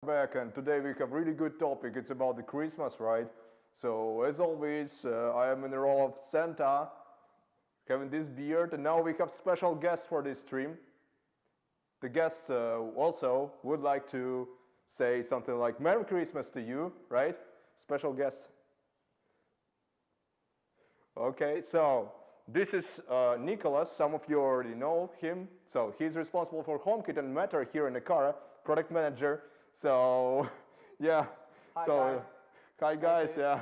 Back, and today we have really good topic. It's about the Christmas, right? So as always, I am in the role of Santa, having this beard, and now we have special guest for this stream. The guest also would like to say something like Merry Christmas to you, right? Special guest. Okay, so this is Nicholas. Some of you already know him. So he's responsible for HomeKit and Matter here in Aqara, product manager. So, yeah. Hi, so, guys. Hi guys, yeah.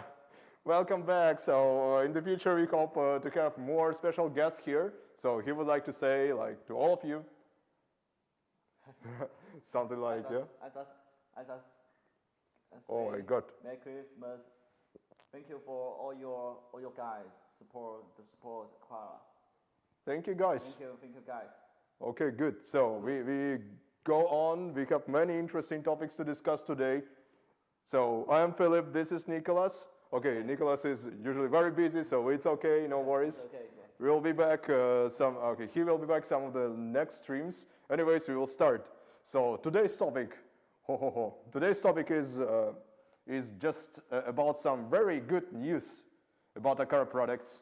Welcome back. So in the future we hope to have more special guests here. So he would like to say, like, to all of you, something like, I just oh my God. Merry Christmas. Thank you for all your guys support Aqara. Thank you guys. Thank you guys. Okay, good. So we go on. We have many interesting topics to discuss today. So I am Philip. This is Nicholas. Okay, Nicholas is usually very busy, so it's okay. No worries. Okay. We'll be back he will be back some of the next streams. Anyways, we will start. So today's topic, Today's topic is just about some very good news about Aqara products.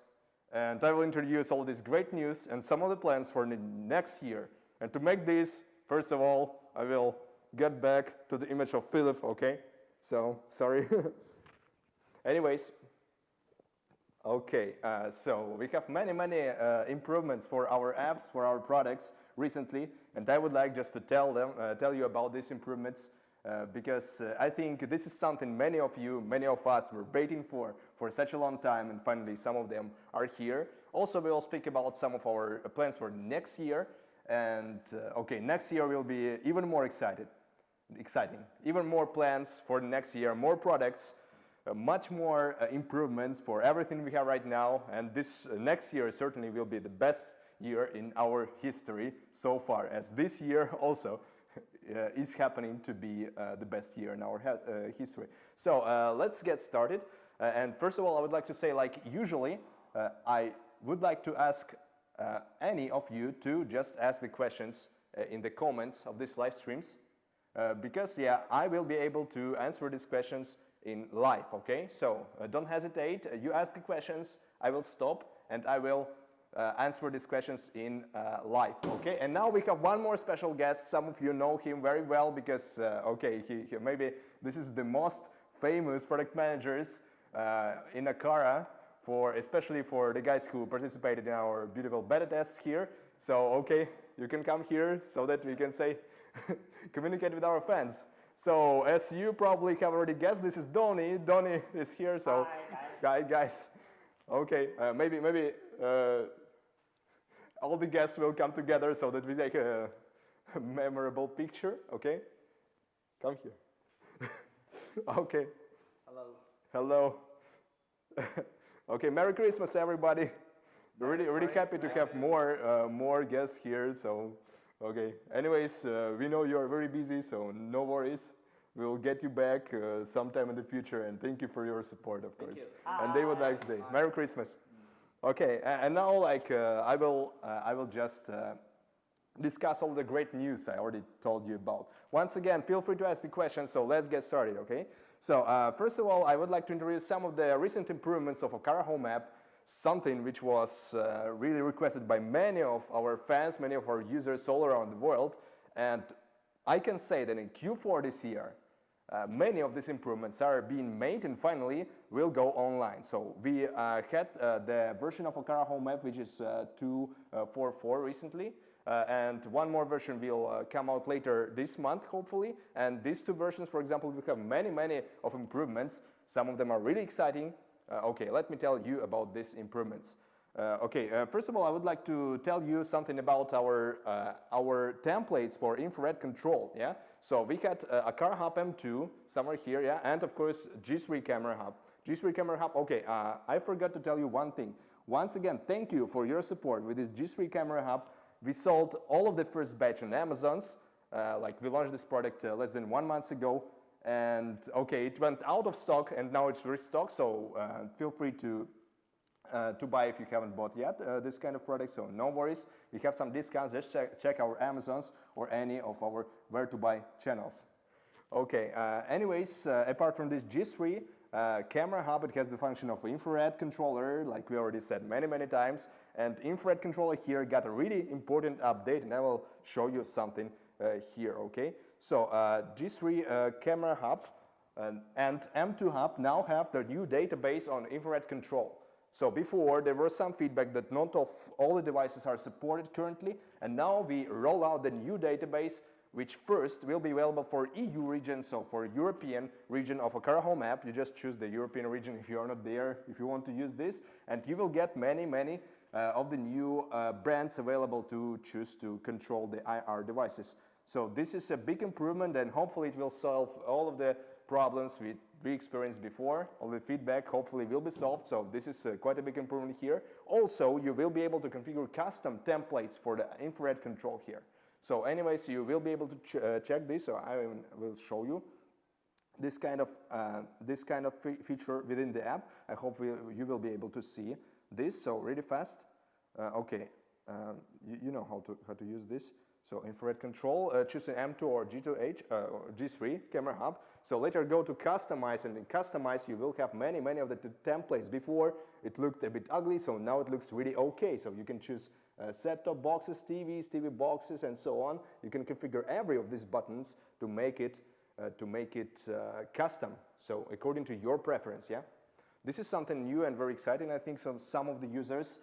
And I will introduce all this great news and some of the plans for the next year. And to make this, first of all, I will get back to the image of Philip, okay? So, sorry. Anyways, okay, so we have many improvements for our apps, for our products recently, and I would like just to tell you about these improvements because I think this is something many of us were waiting for such a long time, and finally some of them are here. Also, we will speak about some of our plans for next year, and okay, next year will be even more exciting, even more plans for next year, more products, much more improvements for everything we have right now, and this next year certainly will be the best year in our history so far, as this year also is happening to be the best year in our history. So let's get started. And first of all, I would like to say, like usually, I would like to ask any of you to just ask the questions in the comments of these live streams, because yeah, I will be able to answer these questions in live, okay? So don't hesitate, you ask the questions, I will stop and I will answer these questions in live, okay? And now we have one more special guest. Some of you know him very well because, okay, he maybe this is the most famous product managers in Aqara, especially for the guys who participated in our beautiful beta tests here. So, okay, you can come here so that we can say, communicate with our fans. So, as you probably have already guessed, this is Donny. Donny is here, so hi guys. Okay, maybe all the guests will come together so that we take a memorable picture. Okay, come here. Okay. Hello. Okay, Merry Christmas, everybody. We're really happy to have more guests here. So, okay. Anyways, we know you are very busy, so no worries. We'll get you back sometime in the future, and thank you for your support, of course. And they would like to say Merry Christmas. Okay, and now like I will just discuss all the great news I already told you about. Once again, feel free to ask the questions. So let's get started. Okay. So first of all, I would like to introduce some of the recent improvements of Aqara Home app, something which was really requested by many of our fans, many of our users all around the world. And I can say that in Q4 this year, many of these improvements are being made and finally will go online. So we had the version of Aqara Home app, which is 2.4.4 recently. And one more version will come out later this month, hopefully. And these two versions, for example, we have many of improvements. Some of them are really exciting. Okay, let me tell you about these improvements. First of all, I would like to tell you something about our templates for infrared control. Yeah, so we had Aqara Hub M2 somewhere here, yeah, and of course G3 Camera Hub. G3 Camera Hub. Okay, I forgot to tell you one thing. Once again, thank you for your support with this G3 Camera Hub. We sold all of the first batch on Amazon's. Like we launched this product less than 1 month ago, and okay, it went out of stock and now it's restocked. So feel free to buy if you haven't bought yet this kind of product. So no worries, we have some discounts. Just check our Amazons or any of our where to buy channels. Okay, anyways, apart from this G3 camera hub, it has the function of infrared controller, like we already said many times. And infrared controller here got a really important update, and I will show you something here, okay? So G3 camera hub and M2 hub now have their new database on infrared control. So before there was some feedback that not of all the devices are supported currently, and now we roll out the new database, which first will be available for EU region, so for European region of Aqara Home app. You just choose the European region if you are not there, if you want to use this, and you will get many of the new brands available to choose to control the IR devices. So this is a big improvement, and hopefully it will solve all of the problems we experienced before. All the feedback hopefully will be solved, so this is quite a big improvement here. Also, you will be able to configure custom templates for the infrared control here. So anyways, you will be able to check this, so I will show you this kind of feature within the app. I hope you will be able to see this, so really fast. Okay, you know how to use this. So infrared control, choose an M2 or G2H or G3 camera hub. So later go to customize, and in customize you will have many of the templates. Before it looked a bit ugly, so now it looks really okay. So you can choose set-top boxes, TVs, TV boxes, and so on. You can configure every of these buttons to make it custom. So according to your preference, yeah. This is something new and very exciting. I think some of the users.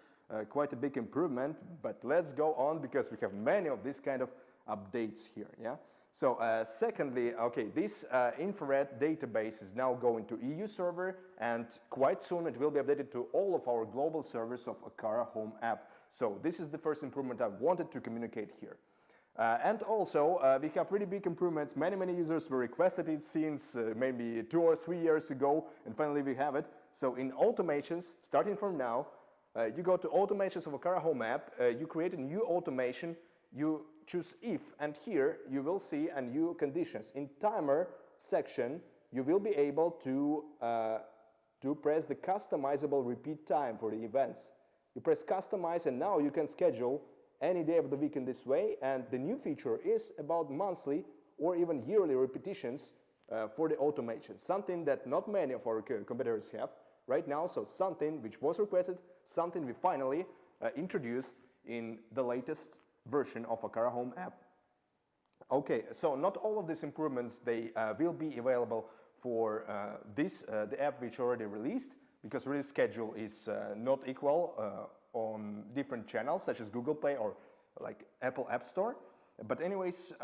Quite a big improvement, but let's go on because we have many of these kind of updates here, yeah? So secondly, okay, this infrared database is now going to EU server, and quite soon it will be updated to all of our global servers of Aqara Home app. So this is the first improvement I wanted to communicate here. And also, we have really big improvements. Many users were requested it since maybe 2 or 3 years ago, and finally we have it. So in automations, starting from now, you go to automations of Aqara Home app, you create a new automation, you choose if, and here you will see a new conditions. In timer section, you will be able to press the customizable repeat time for the events. You press customize, and now you can schedule any day of the week in this way, and the new feature is about monthly or even yearly repetitions for the automation, something that not many of our competitors have right now, so something which was requested, something we finally introduced in the latest version of Aqara Home app. Okay, so not all of these improvements, they will be available for the app which already released, because release schedule is not equal on different channels such as Google Play or like Apple App Store. But anyways,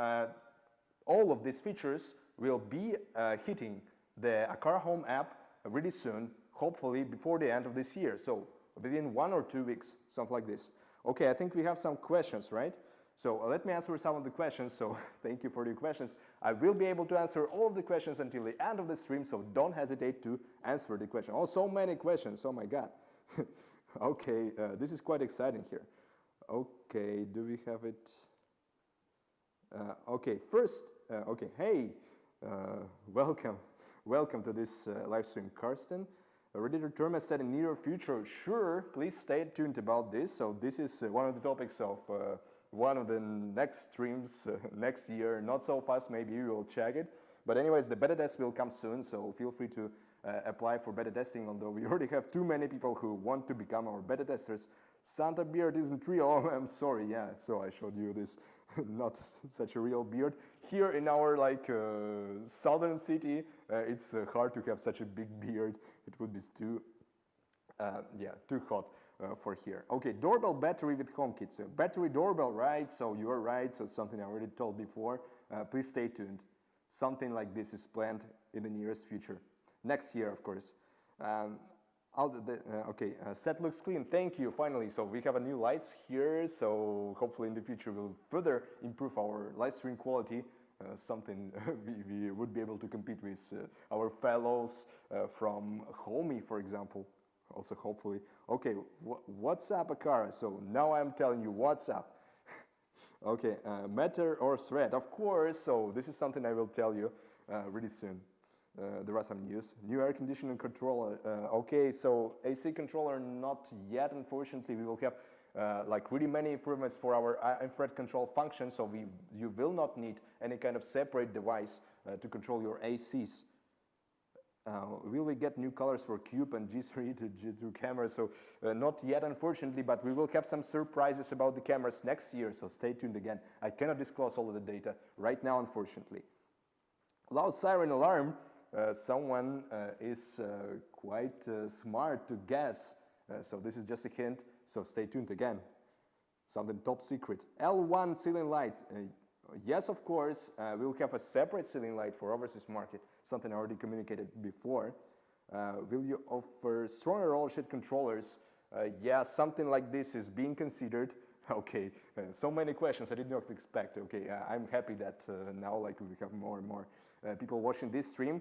all of these features will be hitting the Aqara Home app really soon, hopefully before the end of this year, so within 1 or 2 weeks, something like this. Okay, I think we have some questions, right? So let me answer some of the questions, so thank you for the questions. I will be able to answer all of the questions until the end of the stream, so don't hesitate to answer the question. Oh, so many questions, oh my God. Okay, this is quite exciting here. Okay, do we have it? Okay, first, okay, hey, welcome to this live stream, Karsten. Ready to thermostat in near future? Sure, please stay tuned about this. So this is one of the topics of one of the next streams next year. Not so fast, maybe you will check it. But anyways, the beta test will come soon, so feel free to apply for beta testing, although we already have too many people who want to become our beta testers. Santa beard isn't real. Oh, I'm sorry, yeah, so I showed you this not such a real beard. Here in our southern city, it's hard to have such a big beard. It would be too hot for here. Okay, doorbell battery with HomeKit. So battery doorbell, right? So you are right. So something I already told before. Please stay tuned. Something like this is planned in the nearest future. Next year, of course. Okay, set looks clean. Thank you, finally. So we have a new lights here, so hopefully in the future we'll further improve our live stream quality, something we would be able to compete with our fellows from Homey, for example, also hopefully. Okay, what's up, Aqara? So now I'm telling you what's up. Okay, matter or thread, of course, so this is something I will tell you really soon. There are some news. New air conditioning controller. Okay, so AC controller not yet, unfortunately. We will have really many improvements for our infrared control function, so you will not need any kind of separate device to control your ACs. Will we get new colors for Cube and G3 to G2 cameras? So not yet, unfortunately, but we will have some surprises about the cameras next year, so stay tuned again. I cannot disclose all of the data right now, unfortunately. Loud siren alarm. Someone is quite smart to guess, so this is just a hint, so stay tuned again. Something top secret. L1 ceiling light. Yes, of course, we'll have a separate ceiling light for overseas market, something I already communicated before. Will you offer stronger roll-sheet controllers? Yeah, something like this is being considered. Okay, so many questions I did not expect. Okay, I'm happy that now like we have more and more people watching this stream.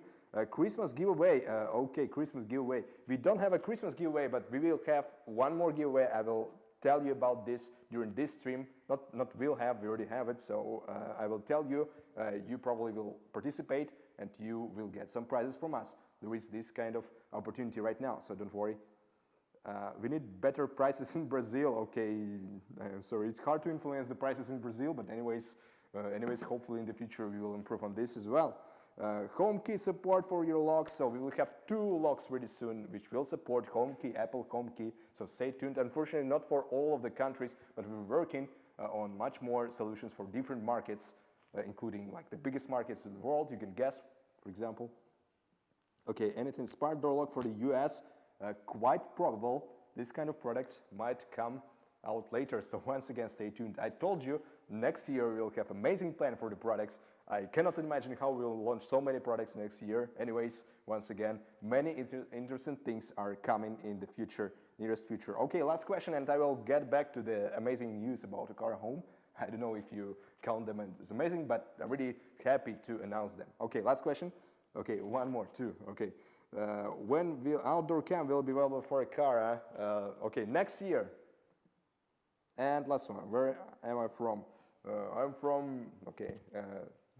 Christmas giveaway. Okay, Christmas giveaway. We don't have a Christmas giveaway, but we will have one more giveaway. I will tell you about this during this stream. Not will have, we already have it, so I will tell you. You probably will participate and you will get some prizes from us. There is this kind of opportunity right now, so don't worry. We need better prices in Brazil. Okay, I'm sorry, it's hard to influence the prices in Brazil, but anyways, hopefully in the future we will improve on this as well. Home key support for your locks, so we will have 2 locks pretty soon which will support home key, Apple home key, so stay tuned. Unfortunately not for all of the countries, but we're working on much more solutions for different markets, including like the biggest markets in the world, you can guess, for example. Okay, anything smart door lock for the US, quite probable this kind of product might come out later, so once again stay tuned. I told you next year we'll have amazing plan for the products. I cannot imagine how we'll launch so many products next year. Anyways, once again, many interesting things are coming in the future, nearest future. Okay, last question, and I will get back to the amazing news about Aqara Home. I don't know if you count them as amazing, but I'm really happy to announce them. Okay, last question. Okay, one more, 2. Okay, when will outdoor cam will be available for Aqara? Okay, next year. And last one, where am I from? I'm from, okay,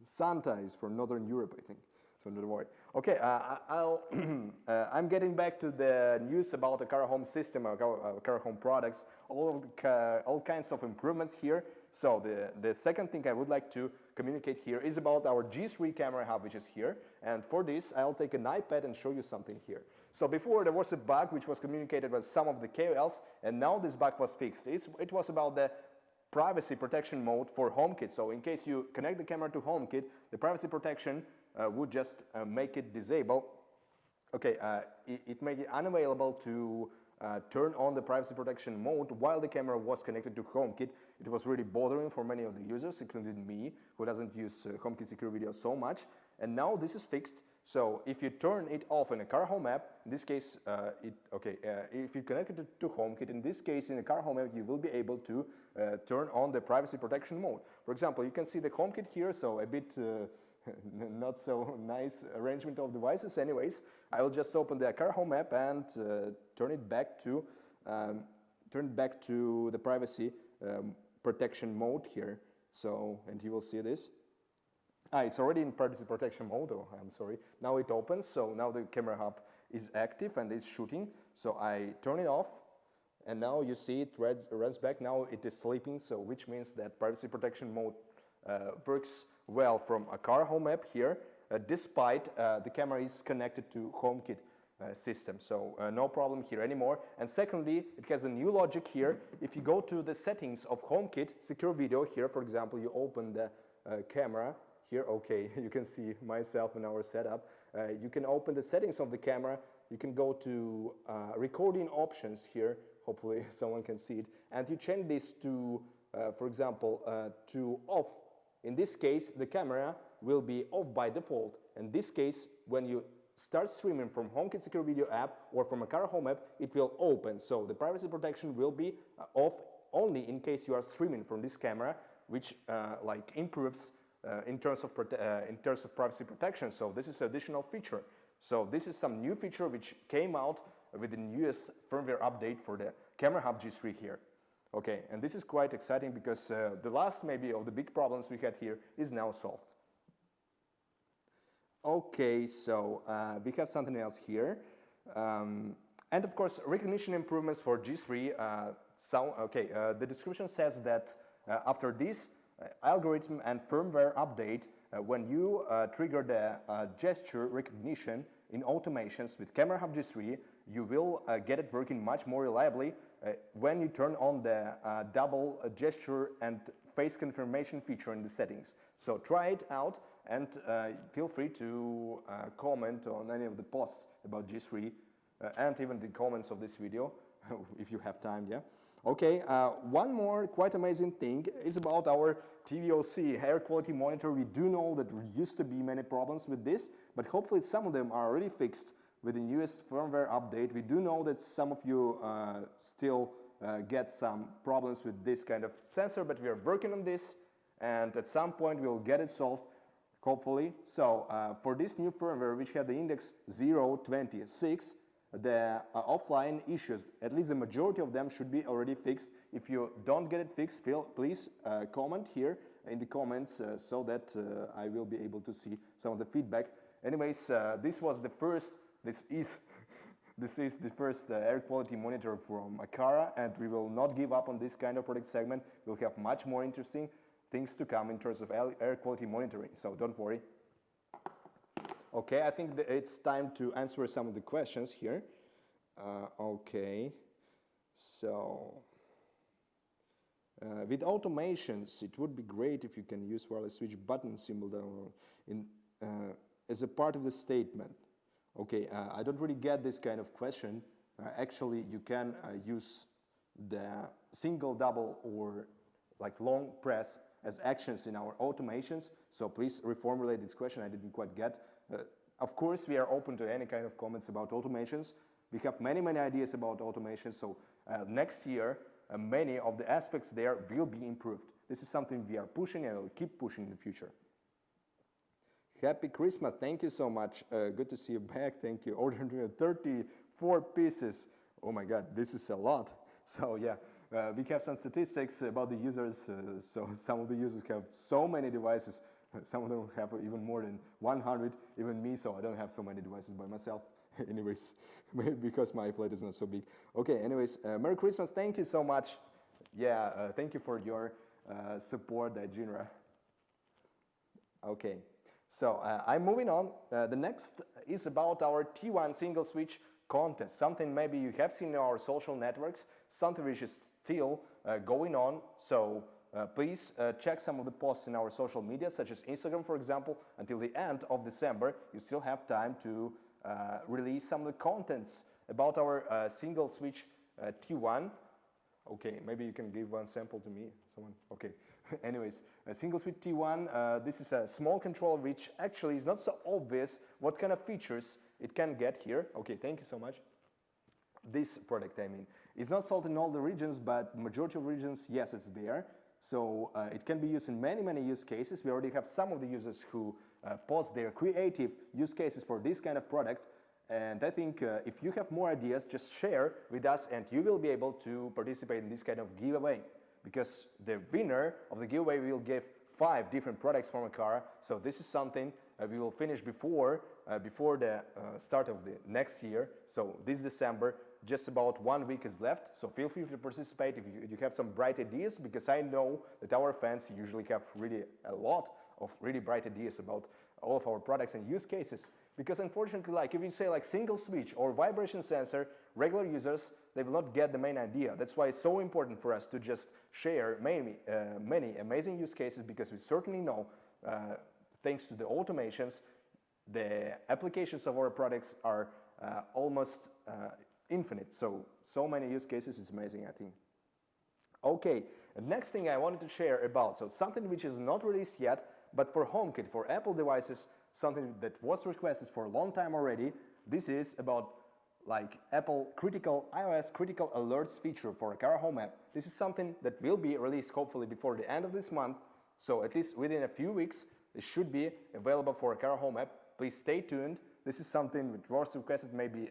Santa is from Northern Europe, I think, so don't worry. Okay, I'm getting back to the news about the Aqara Home system, Aqara Home products, all kinds of improvements here. So the second thing I would like to communicate here is about our G3 camera hub, which is here. And for this, I'll take an iPad and show you something here. So before there was a bug which was communicated with some of the KOLs, and now this bug was fixed. It was about the privacy protection mode for HomeKit. So in case you connect the camera to HomeKit, the privacy protection would just make it disable. Okay, it made it unavailable to turn on the privacy protection mode while the camera was connected to HomeKit. It was really bothering for many of the users, including me, who doesn't use HomeKit Secure Video so much. And now this is fixed. So if you turn it off in a Aqara Home app, in this case, if you connect it to HomeKit, in this case, in a Aqara Home app, you will be able to turn on the privacy protection mode. For example, you can see the HomeKit here, so a bit not so nice arrangement of devices. Anyways, I will just open the Aqara Home app and turn it back to the privacy protection mode here. So, and you will see this. It's already in privacy protection mode, oh, I'm sorry. Now it opens, so now the camera hub is active and is shooting. So I turn it off, and now you see it runs back. Now it is sleeping, so which means that privacy protection mode works well from a Aqara Home app here, despite the camera is connected to HomeKit system. So no problem here anymore. And secondly, it has a new logic here. If you go to the settings of HomeKit Secure Video here, for example, you open the camera. Here, okay, you can see myself in our setup. You can open the settings of the camera. You can go to recording options here. Hopefully someone can see it. And you change this to, for example, to off. In this case, the camera will be off by default. In this case, when you start streaming from HomeKit Secure Video app or from a Aqara Home app, it will open. So the privacy protection will be off only in case you are streaming from this camera, which like improves in terms of privacy protection. So this is an additional feature. So this is some new feature which came out with the newest firmware update for the Camera Hub G3 here. Okay, and this is quite exciting because the last maybe of the big problems we had here is now solved. Okay, so we have something else here. And of course, recognition improvements for G3. The description says that after this algorithm and firmware update, when you trigger the gesture recognition in automations with Camera Hub G3, you will get it working much more reliably when you turn on the double gesture and face confirmation feature in the settings. So try it out and feel free to comment on any of the posts about G3 and even the comments of this video if you have time, yeah. Okay, one more quite amazing thing is about our TVOC air quality monitor. We do know that there used to be many problems with this, but hopefully some of them are already fixed with the newest firmware update. We do know that some of you still get some problems with this kind of sensor, but we are working on this, and at some point we'll get it solved, hopefully. So for this new firmware, which had the index 026, the offline issues, at least the majority of them, should be already fixed. If you don't get it fixed, please comment here in the comments so that I will be able to see some of the feedback. Anyways, this is the first air quality monitor from Aqara, and we will not give up on this kind of product segment. We'll have much more interesting things to come in terms of air quality monitoring, so don't worry. Okay, I think it's time to answer some of the questions here. Okay, so with automations, it would be great if you can use wireless switch button symbol down as a part of the statement. Okay, I don't really get this kind of question. Actually, you can use the single, double, or like long press as actions in our automations. So please reformulate this question. I didn't quite get. Of course, we are open to any kind of comments about automations. We have many ideas about automations. So next year, many of the aspects there will be improved. This is something we are pushing and will keep pushing in the future. Happy Christmas. Thank you so much. Good to see you back. Thank you. Ordered 34 pieces. Oh my God, this is a lot. So yeah, we have some statistics about the users. So some of the users have so many devices. Some of them have even more than 100, even me, so I don't have so many devices by myself. Anyways, maybe because my flat is not so big. Okay, anyways, Merry Christmas. Thank you so much. Yeah, thank you for your support, Jinra. Okay. So I'm moving on. The next is about our T1 single switch contest, something maybe you have seen in our social networks, something which is still going on. So please check some of the posts in our social media, such as Instagram, for example. Until the end of December, you still have time to release some of the contents about our single switch T1. Okay, maybe you can give one sample to me, someone. Okay. Anyways, a single switch T1, this is a small controller which actually is not so obvious what kind of features it can get here. Okay, thank you so much. This product, I mean, is not sold in all the regions, but majority of regions, yes, it's there. So it can be used in many use cases. We already have some of the users who post their creative use cases for this kind of product. And I think if you have more ideas, just share with us and you will be able to participate in this kind of giveaway. Because the winner of the giveaway will give 5 different products from Aqara. So this is something we will finish before the start of the next year. So this December, just about 1 week is left. So feel free to participate if you have some bright ideas, because I know that our fans usually have really a lot of really bright ideas about all of our products and use cases. Because unfortunately, like if you say like single switch or vibration sensor, regular users, they will not get the main idea. That's why it's so important for us to just share many amazing use cases, because we certainly know, thanks to the automations, the applications of our products are almost infinite. So many use cases is amazing, I think. Okay, the next thing I wanted to share about, so something which is not released yet, but for HomeKit, for Apple devices, something that was requested for a long time already. This is about like Apple iOS critical alerts feature for Aqara Home app. This is something that will be released hopefully before the end of this month. So at least within a few weeks, it should be available for Aqara Home app. Please stay tuned. This is something which was requested maybe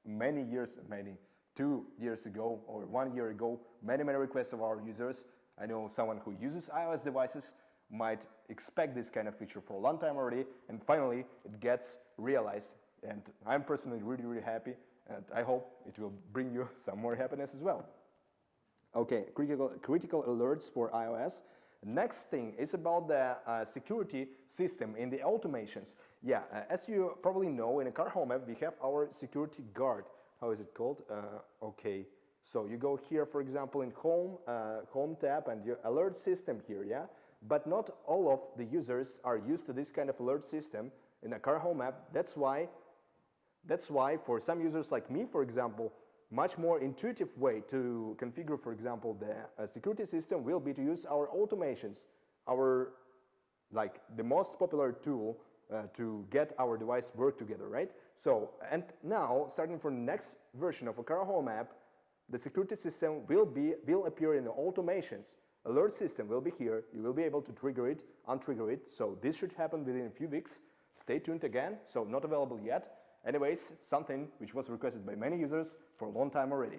many years, maybe 2 years ago or 1 year ago. Many requests of our users. I know someone who uses iOS devices might expect this kind of feature for a long time already, and finally it gets realized. And I'm personally really happy, and I hope it will bring you some more happiness as well. Okay, critical alerts for iOS. Next thing is about the security system in the automations. Yeah, as you probably know, in a car home app, we have our security guard. How is it called? Okay, so you go here, for example, in home tab, and your alert system here, yeah? But not all of the users are used to this kind of alert system in a car home app. That's why for some users like me, for example, much more intuitive way to configure, for example, the security system will be to use our automations, the most popular tool to get our device work together, right? So, and now, starting from the next version of Aqara Home app, the security system will appear in the automations. Alert system will be here. You will be able to trigger it, untrigger it. So this should happen within a few weeks. Stay tuned again. So not available yet. Anyways, something which was requested by many users for a long time already.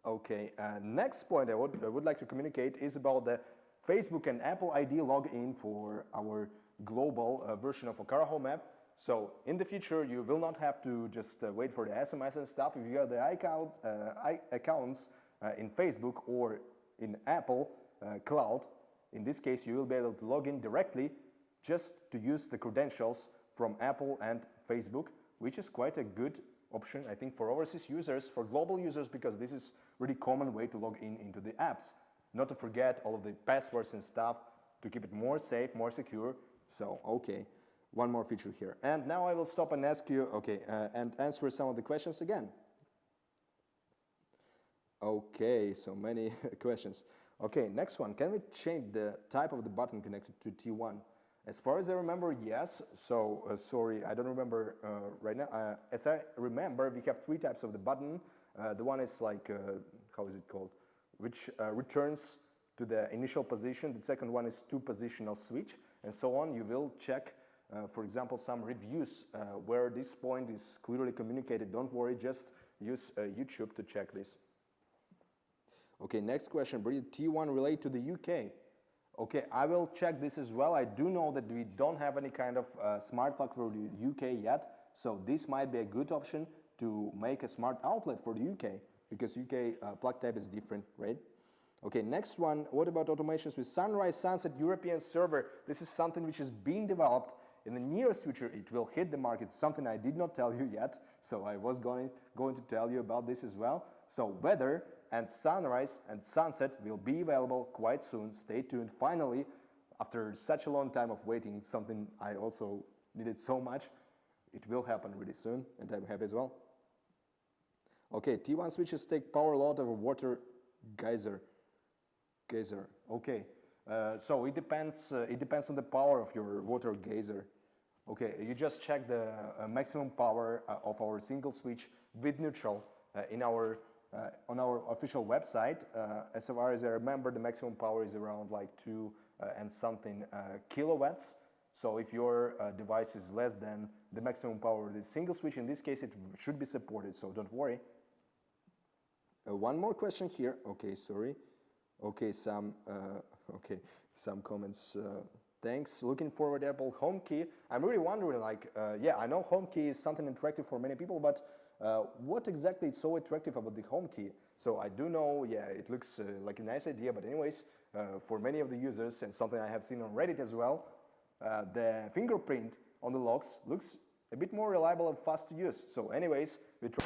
Okay, next point I would like to communicate is about the Facebook and Apple ID login for our global version of Aqara Home app. So in the future, you will not have to just wait for the SMS and stuff. If you have the accounts in Facebook or in Apple Cloud, in this case, you will be able to log in directly just to use the credentials from Apple and Facebook, which is quite a good option, I think, for overseas users, for global users, because this is really common way to log in into the apps. Not to forget all of the passwords and stuff to keep it more safe, more secure. So, okay, one more feature here. And now I will stop and ask you, okay, and answer some of the questions again. Okay, so many questions. Okay, next one. Can we change the type of the button connected to T1? As far as I remember, yes. So, sorry, I don't remember right now. As I remember, we have three types of the button. The one is like, how is it called? Which returns to the initial position. The second one is two-positional switch, and so on. You will check, for example, some reviews where this point is clearly communicated. Don't worry, just use YouTube to check this. Okay, next question. Will T1 relate to the UK? Okay, I will check this as well. I do know that we don't have any kind of smart plug for the UK yet, so this might be a good option to make a smart outlet for the UK, because UK plug type is different, right? Okay, next one. What about automations with Sunrise Sunset European server? This is something which is being developed. In the nearest future, it will hit the market, something I did not tell you yet, so I was going to tell you about this as well. So weather and sunrise and sunset will be available quite soon. Stay tuned. Finally, after such a long time of waiting, something I also needed so much, it will happen really soon, and I'm happy as well. Okay, T1 switches take power load over water geyser. Okay, so it depends on the power of your water geyser. Okay, you just check the maximum power of our single switch with neutral on our official website. As far as I remember, the maximum power is around like 2 and something kilowatts. So if your device is less than the maximum power of the single switch, in this case it should be supported, so don't worry. One more question here. Okay, sorry. Okay, some comments. Thanks. Looking forward to Apple HomeKey. I'm really wondering, like, yeah, I know HomeKey is something attractive for many people, but what exactly is so attractive about the HomeKey? So I do know, yeah, it looks like a nice idea, but anyways, for many of the users, and something I have seen on Reddit as well, the fingerprint on the locks looks a bit more reliable and fast to use. So anyways, we try.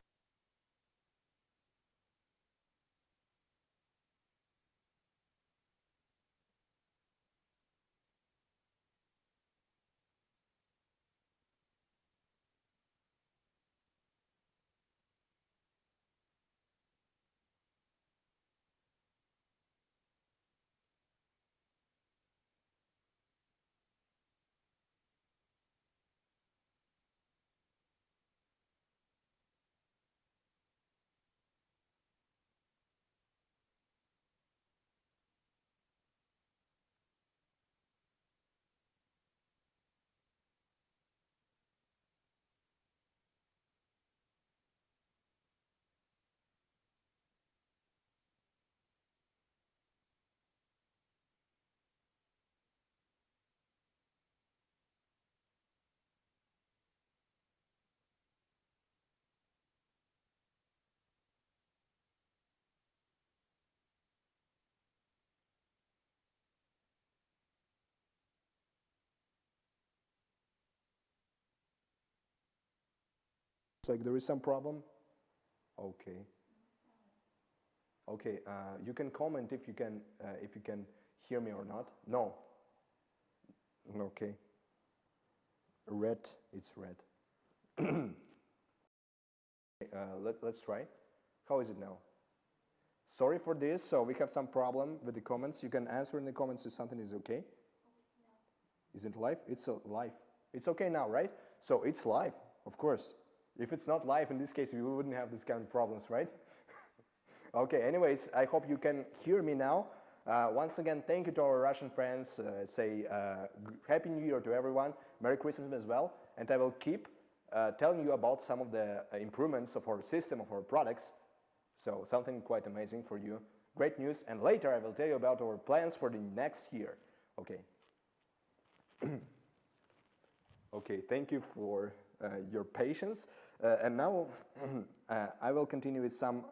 like there is some problem. Okay. Okay, you can comment if you can hear me or not. No. Okay. Red, it's red. Let's try. How is it now? Sorry for this, so we have some problem with the comments. You can answer in the comments if something is okay. Is it live? It's live. It's okay now, right? So it's live, of course. If it's not live, in this case, we wouldn't have this kind of problems, right? Okay, anyways, I hope you can hear me now. Once again, thank you to our Russian friends. Say Happy New Year to everyone. Merry Christmas as well. And I will keep telling you about some of the improvements of our system, of our products. So something quite amazing for you. Great news. And later I will tell you about our plans for the next year. Okay. Okay, thank you for your patience. And now I will continue with some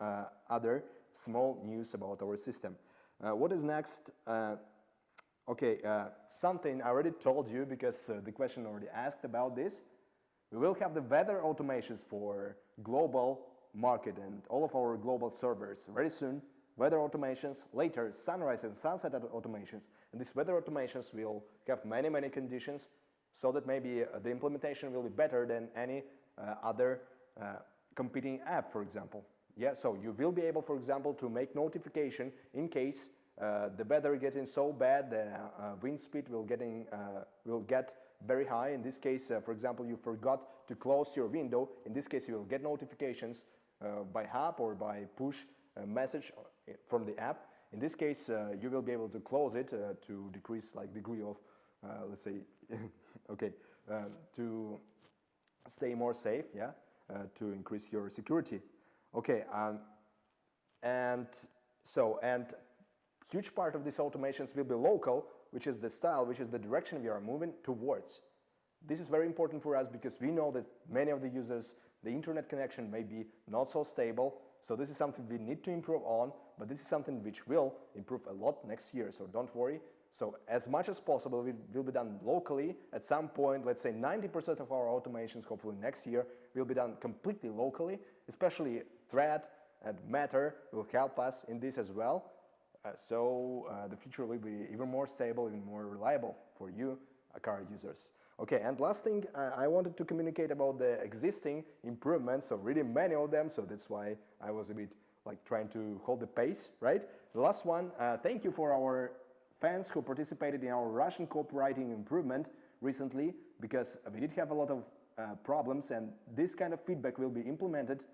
other small news about our system. What is next? Okay, something I already told you because the question already asked about this. We will have the weather automations for global market and all of our global servers very soon. Weather automations, later sunrise and sunset automations. And these weather automations will have many conditions so that maybe the implementation will be better than any other competing app, for example. Yeah, so you will be able, for example, to make notification in case the weather is getting so bad, the wind speed will get very high. In this case, for example, you forgot to close your window. In this case, you will get notifications by app or by push message from the app. In this case, you will be able to close it to decrease like degree of, let's say, okay, to stay more safe, yeah, to increase your security. Okay, and huge part of these automations will be local, which is the style, which is the direction we are moving towards. This is very important for us because we know that many of the users, the internet connection may be not so stable. So this is something we need to improve on, but this is something which will improve a lot next year. So don't worry. So as much as possible will be done locally. At some point, let's say 90% of our automations, hopefully next year, will be done completely locally. Especially Thread and Matter will help us in this as well. So the future will be even more stable, even more reliable for you, Aqara users. Okay, and last thing, I wanted to communicate about the existing improvements, so really many of them, so that's why I was a bit like trying to hold the pace, right? The last one, thank you for our fans who participated in our Russian copywriting improvement recently, because we did have a lot of problems, and this kind of feedback will be implemented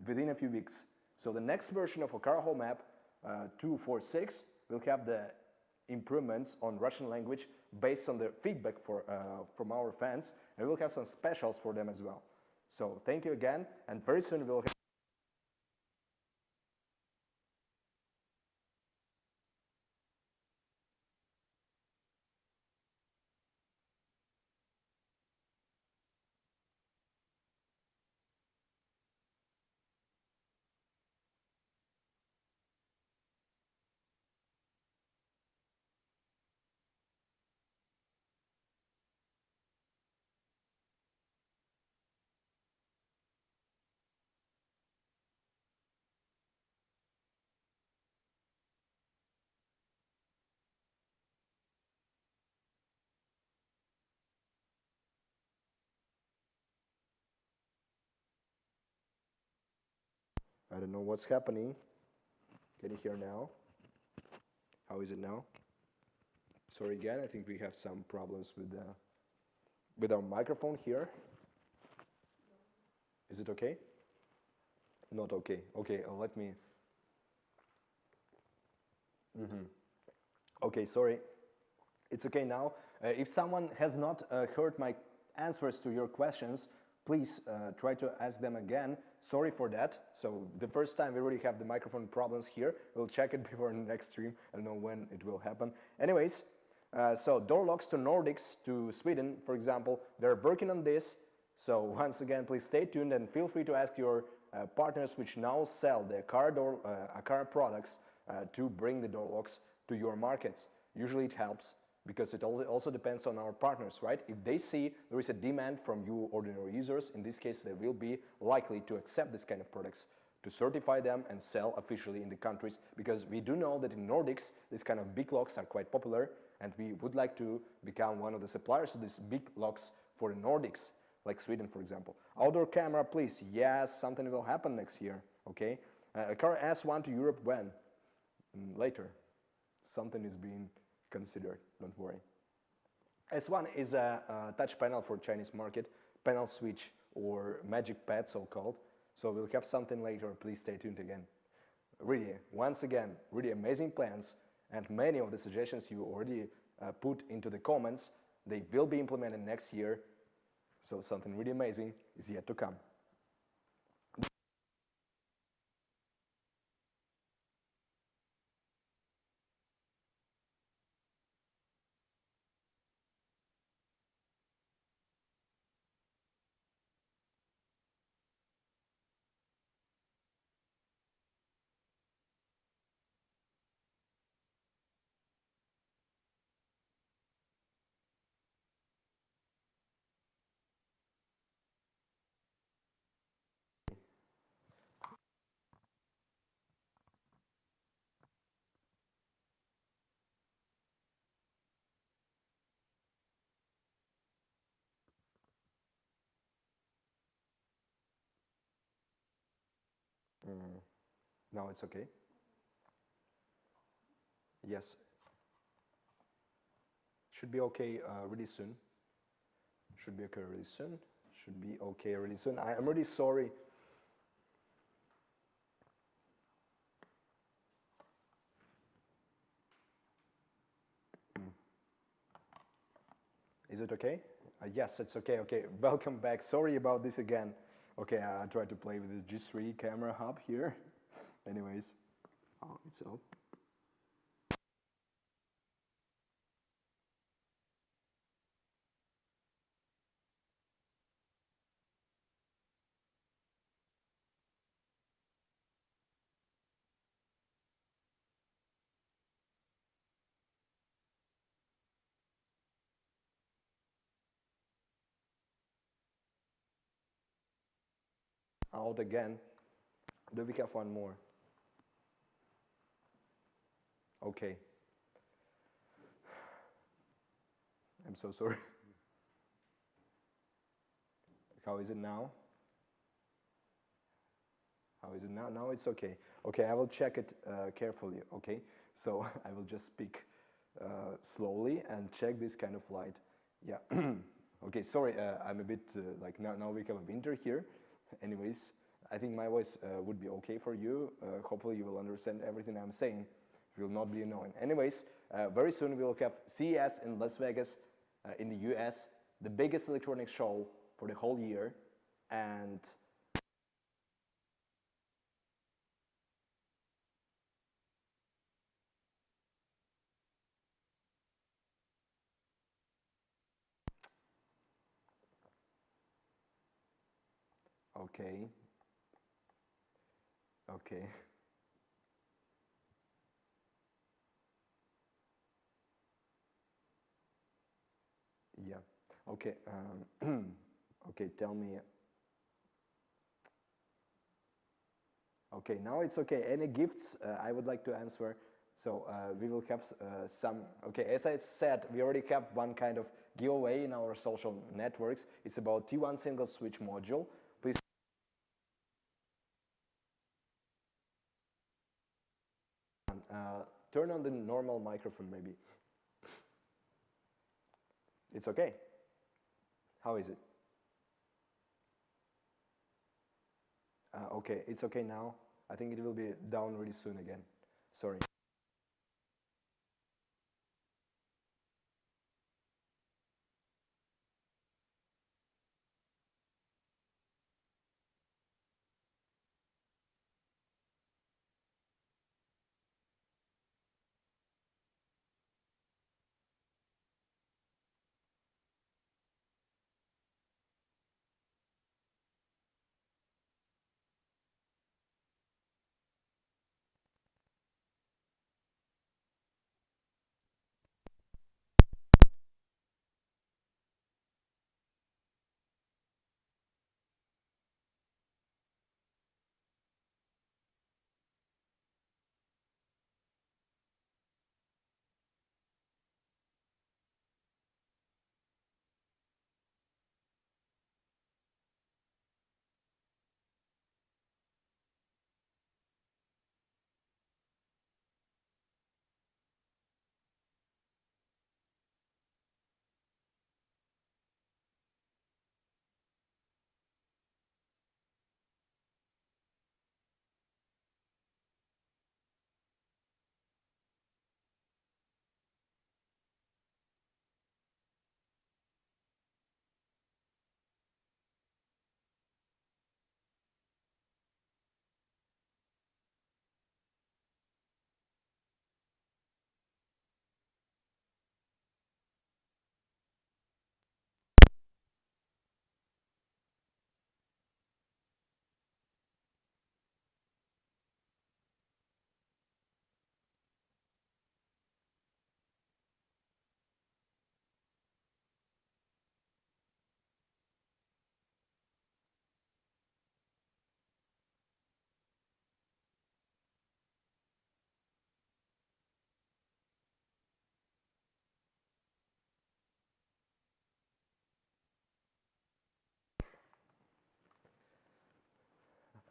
within a few weeks. So the next version of Aqara Home App 2.4.6 will have the improvements on Russian language based on the feedback from our fans, and we'll have some specials for them as well. So thank you again, and very soon we'll have I don't know what's happening. Can you hear now? How is it now? Sorry again, I think we have some problems with our microphone here. Is it okay? Not okay. Okay, let me... Okay, sorry. It's okay now. If someone has not heard my answers to your questions, please try to ask them again. Sorry for that. So the first time we already have the microphone problems here. We'll check it before the next stream. I don't know when it will happen. Anyways, so door locks to Nordics, to Sweden, for example, they're working on this. So once again, please stay tuned and feel free to ask your partners which now sell the Aqara products to bring the door locks to your markets. Usually it helps because it also depends on our partners, right? If they see there is a demand from you ordinary users, in this case, they will be likely to accept this kind of products, to certify them and sell officially in the countries, because we do know that in Nordics, this kind of big locks are quite popular, and we would like to become one of the suppliers of these big locks for the Nordics, like Sweden, for example. Outdoor camera, please. Yes, something will happen next year, okay? Aqara S1 to Europe when? Later. Something is being considered, don't worry. S1 is a touch panel for Chinese market, panel switch or magic pad so-called. So we'll have something later, please stay tuned again. Really, once again, really amazing plans, and many of the suggestions you already put into the comments, they will be implemented next year. So something really amazing is yet to come. Now it's okay. Yes. Should be okay really soon. Should be okay really soon. Should be okay really soon. I'm really sorry. Is it okay? Yes, it's okay. Okay, welcome back. Sorry about this again. Okay, I tried to play with the G3 camera hub here. Anyways, oh, it's up. Out again. Do we have one more? Okay. I'm so sorry. How is it now? How is it now? Now it's okay. Okay, I will check it carefully, okay? So I will just speak slowly and check this kind of light. Yeah. Okay, sorry, I'm a bit like now we have a winter here. Anyways, I think my voice would be okay for you. Hopefully you will understand everything I'm saying. It will not be annoying. Anyways, very soon we will have CES in Las Vegas in the US, the biggest electronics show for the whole year. And okay. Okay. Yeah. Okay. Okay. Tell me. Okay. Now it's okay. Any gifts? I would like to answer. So we will have some. Okay. As I said, we already have one kind of giveaway in our social networks. It's about T1 single switch module. Please. Turn on the normal microphone, maybe. It's okay. How is it? Okay, it's okay now. I think it will be down really soon again. Sorry.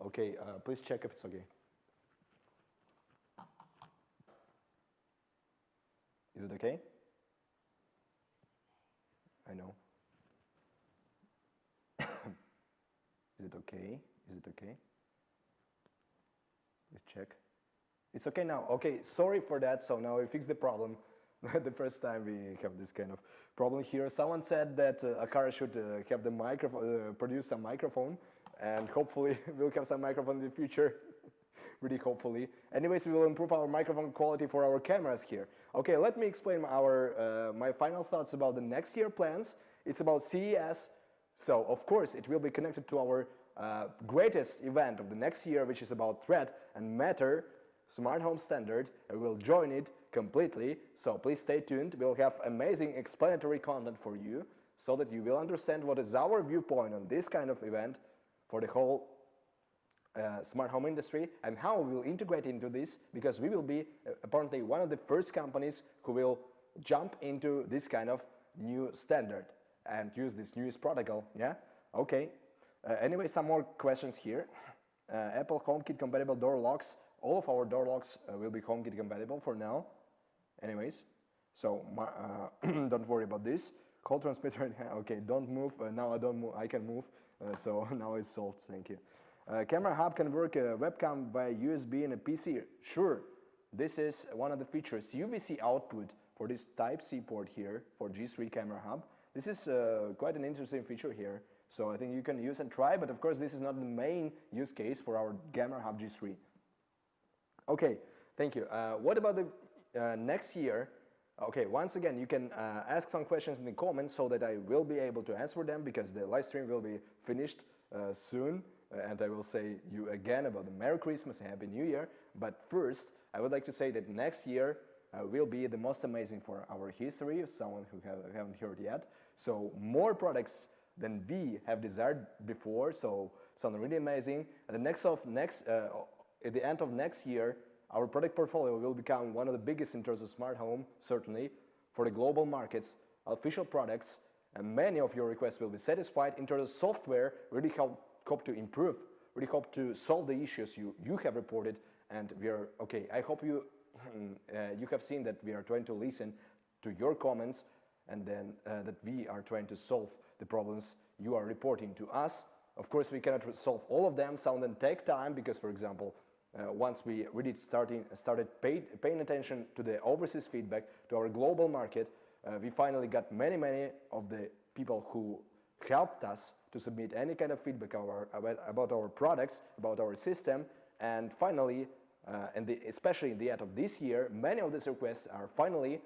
Okay, please check if it's okay. Is it okay? I know. Is it okay? Is it okay? Let's check. It's okay now. Okay, sorry for that. So now we fixed the problem. The first time we have this kind of problem here. Someone said that Aqara should have the microphone, produce some microphone, and hopefully we'll have some microphone in the future. Really hopefully. Anyways, we will improve our microphone quality for our cameras here. Okay, let me explain my final thoughts about the next year plans. It's about CES. So of course it will be connected to our greatest event of the next year, which is about Thread and Matter smart home standard, and we'll join it completely. So please stay tuned. We'll have amazing explanatory content for you so that you will understand what is our viewpoint on this kind of event for the whole smart home industry and how we will integrate into this, because we will be apparently one of the first companies who will jump into this kind of new standard and use this newest protocol. Yeah, okay. Anyway, some more questions here. Apple HomeKit compatible door locks. All of our door locks will be HomeKit compatible for now. Anyways, so don't worry about this. Call transmitter. Okay, don't move. Now I don't move. I can move. So now it's solved. Thank you. Camera hub can work webcam via USB in a PC. Sure, this is one of the features. UVC output for this Type-C port here for G3 camera hub. This is quite an interesting feature here. So I think you can use and try, but of course this is not the main use case for our camera hub G3. Okay, thank you. What about the next year? Okay, once again, you can ask some questions in the comments so that I will be able to answer them, because the live stream will be finished soon. And I will say you again about the Merry Christmas and Happy New Year. But first, I would like to say that next year will be the most amazing for our history, someone who haven't heard yet. So more products than we have desired before, so something really amazing. At the end of next year, our product portfolio will become one of the biggest in terms of smart home, certainly, for the global markets, official products, and many of your requests will be satisfied. In terms of software, really hope to improve, really hope to solve the issues you have reported, and we are, okay, I hope you have seen that we are trying to listen to your comments, and then that we are trying to solve the problems you are reporting to us. Of course, we cannot solve all of them. Some of them take time because, for example, once we really started paying attention to the overseas feedback, to our global market, we finally got many of the people who helped us to submit any kind of feedback about our products, about our system, and finally, especially in the end of this year, many of these requests are finally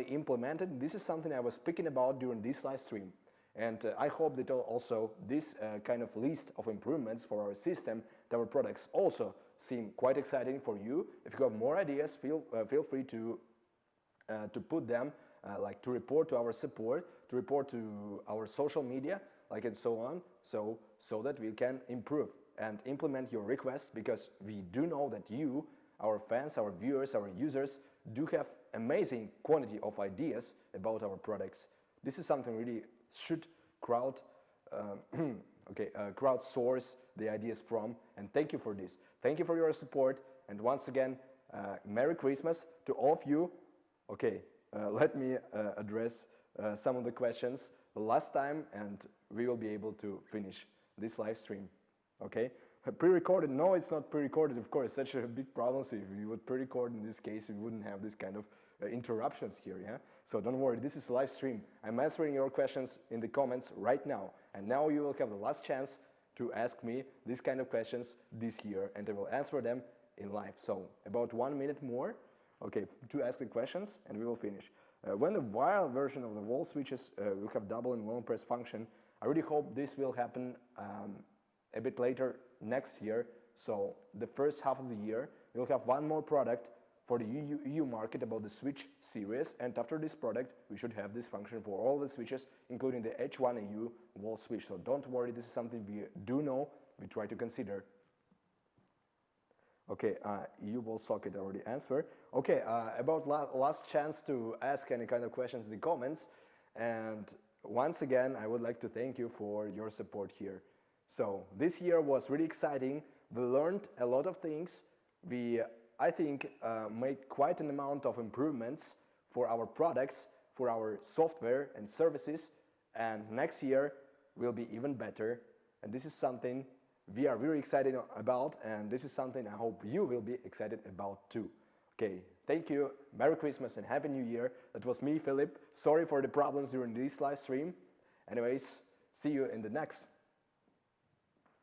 implemented. This is something I was speaking about during this live stream. And I hope that also this kind of list of improvements for our system, that our products also seem quite exciting for you. If you have more ideas, feel free to put them, like to report to our support, to report to our social media, like and so on, so that we can improve and implement your requests, because we do know that you, our fans, our viewers, our users, do have amazing quantity of ideas about our products. This is something really should crowdsource the ideas from, and thank you for this. Thank you for your support, and once again, Merry Christmas to all of you. Okay, let me address some of the questions last time, and we will be able to finish this live stream. Okay, pre-recorded? No, it's not pre-recorded, of course. Such a big problem. So if you would pre-record in this case, we wouldn't have this kind of interruptions here, yeah? So don't worry, this is a live stream. I'm answering your questions in the comments right now. And now you will have the last chance to ask me these kind of questions this year, and I will answer them in live. So about 1 minute more, okay, to ask the questions, and we will finish. When the wired version of the wall switches will have double and long press function, I really hope this will happen a bit later next year. So the first half of the year, we'll have one more product for the EU market about the switch series, and after this product we should have this function for all the switches, including the H1EU wall switch. So don't worry, this is something we do know, we try to consider. Okay, EU wall socket I already answered. Okay, about last chance to ask any kind of questions in the comments, and once again I would like to thank you for your support here. So this year was really exciting. We learned a lot of things. We, I think, made quite an amount of improvements for our products, for our software and services, and next year will be even better. And this is something we are very excited about, and this is something I hope you will be excited about too. Okay, thank you, Merry Christmas and Happy New Year. That was me, Philip. Sorry for the problems during this live stream. Anyways, see you in the next